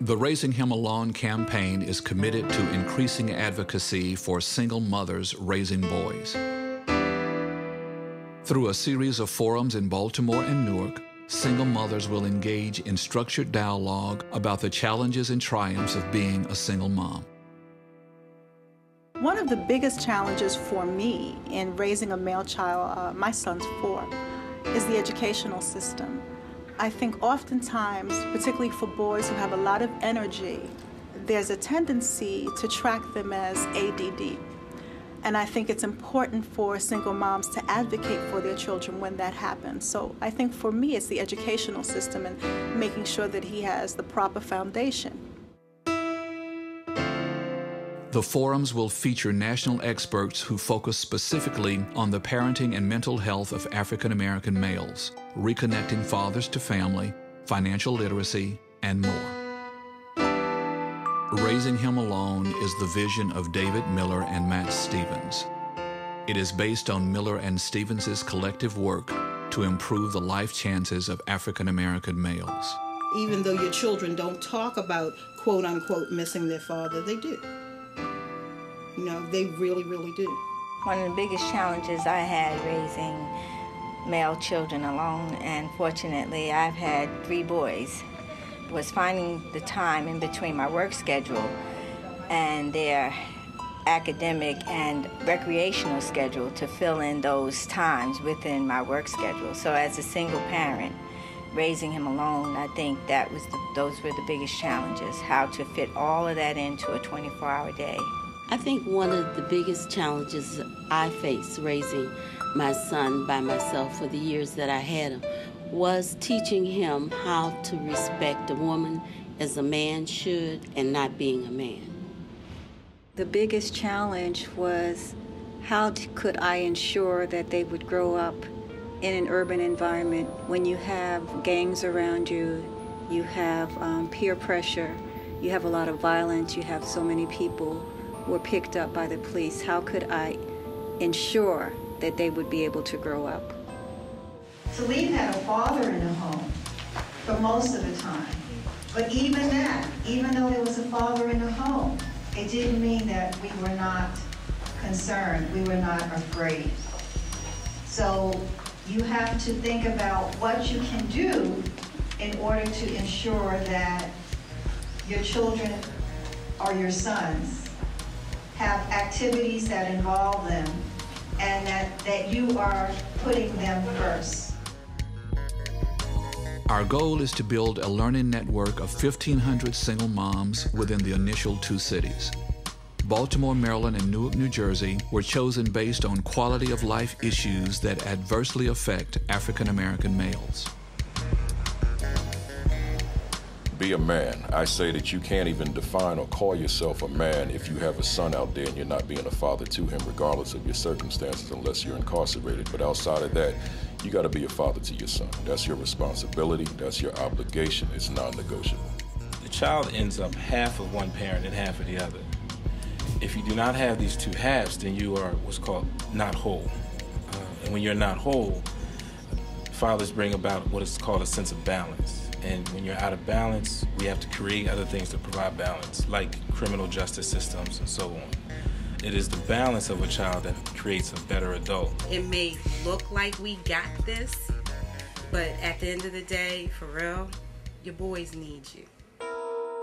The Raising Him Alone campaign is committed to increasing advocacy for single mothers raising boys. Through a series of forums in Baltimore and Newark, single mothers will engage in structured dialogue about the challenges and triumphs of being a single mom. One of the biggest challenges for me in raising a male child, my son's 4, is the educational system. I think oftentimes, particularly for boys who have a lot of energy, there's a tendency to track them as ADD. And I think it's important for single moms to advocate for their children when that happens. So I think for me, it's the educational system and making sure that he has the proper foundation. The forums will feature national experts who focus specifically on the parenting and mental health of African American males, reconnecting fathers to family, financial literacy, and more. Raising Him Alone is the vision of David Miller and Matt Stevens. It is based on Miller and Stevens' collective work to improve the life chances of African American males. Even though your children don't talk about quote-unquote missing their father, they do. You know, they really, really do. One of the biggest challenges I had raising male children alone, and fortunately I've had 3 boys, was finding the time in between my work schedule and their academic and recreational schedule to fill in those times within my work schedule. So as a single parent, raising him alone, I think those were the biggest challenges, how to fit all of that into a 24-hour day. I think one of the biggest challenges I faced raising my son by myself for the years that I had him was teaching him how to respect a woman as a man should and not being a man. The biggest challenge was how could I ensure that they would grow up in an urban environment when you have gangs around you, you have peer pressure, you have a lot of violence, you have so many people were picked up by the police. How could I ensure that they would be able to grow up? So we've had a father in the home for most of the time. But even that, even though there was a father in the home, it didn't mean that we were not concerned, we were not afraid. So you have to think about what you can do in order to ensure that your children or your sons have activities that involve them and that you are putting them first. Our goal is to build a learning network of 1,500 single moms within the initial 2 cities. Baltimore, Maryland, and Newark, New Jersey were chosen based on quality of life issues that adversely affect African American males. Be a man. I say that you can't even define or call yourself a man if you have a son out there and you're not being a father to him, regardless of your circumstances, unless you're incarcerated. But outside of that, you got to be a father to your son. That's your responsibility. That's your obligation. It's non-negotiable. The child ends up half of one parent and half of the other. If you do not have these 2 halves, then you are what's called not whole. And when you're not whole, fathers bring about what is called a sense of balance. And when you're out of balance, we have to create other things to provide balance, like criminal justice systems and so on. It is the balance of a child that creates a better adult. It may look like we got this, but at the end of the day, for real, your boys need you.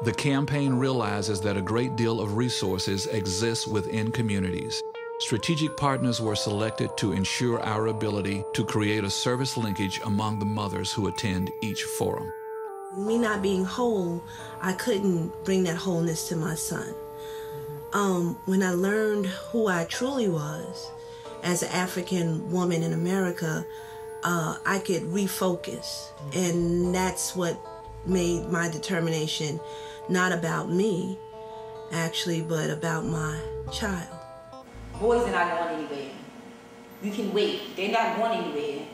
The campaign realizes that a great deal of resources exists within communities. Strategic partners were selected to ensure our ability to create a service linkage among the mothers who attend each forum. Me not being whole, I couldn't bring that wholeness to my son. When I learned who I truly was as an African woman in America, I could refocus. And that's what made my determination not about me, actually, but about my child. Boys are not going anywhere. You can wait. They're not going anywhere.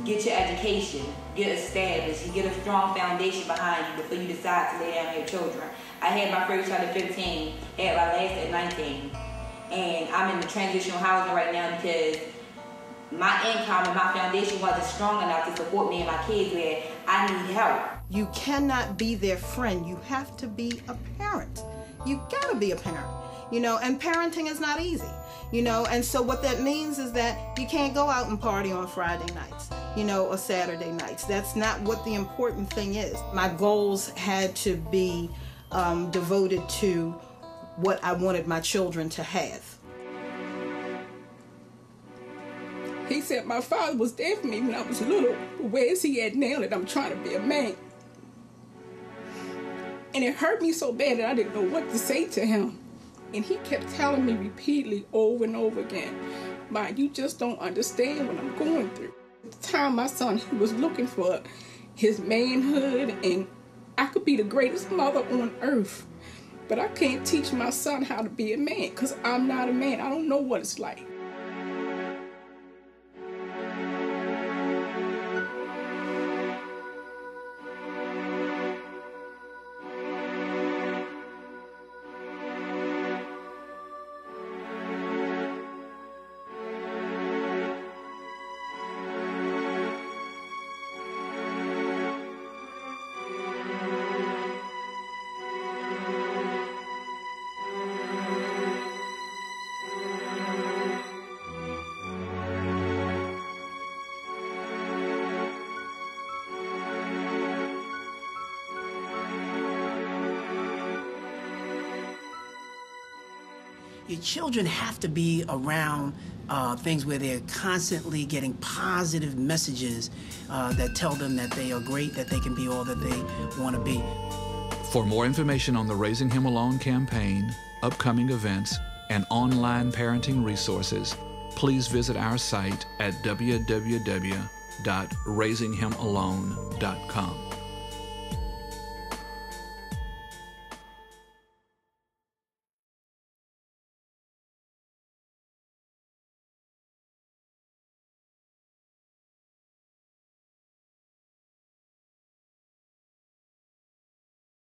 Get your education, get established, you get a strong foundation behind you before you decide to lay down your children. I had my first child at 15, had my last at 19, and I'm in the transitional housing right now because my income and my foundation wasn't strong enough to support me and my kids where I need help. You cannot be their friend. You have to be a parent. You gotta be a parent, you know, and parenting is not easy, you know, and so what that means is that you can't go out and party on Friday nights, you know, or Saturday nights. That's not what the important thing is. My goals had to be devoted to what I wanted my children to have. He said my father was there for me when I was little. Where is he at now that I'm trying to be a man? And it hurt me so bad that I didn't know what to say to him. And he kept telling me repeatedly over and over again, Ma, you just don't understand what I'm going through. At the time, my son, he was looking for his manhood, and I could be the greatest mother on earth. But I can't teach my son how to be a man because I'm not a man. I don't know what it's like. Your children have to be around things where they're constantly getting positive messages that tell them that they are great, that they can be all that they want to be. For more information on the Raising Him Alone campaign, upcoming events, and online parenting resources, please visit our site at www.raisinghimalone.com.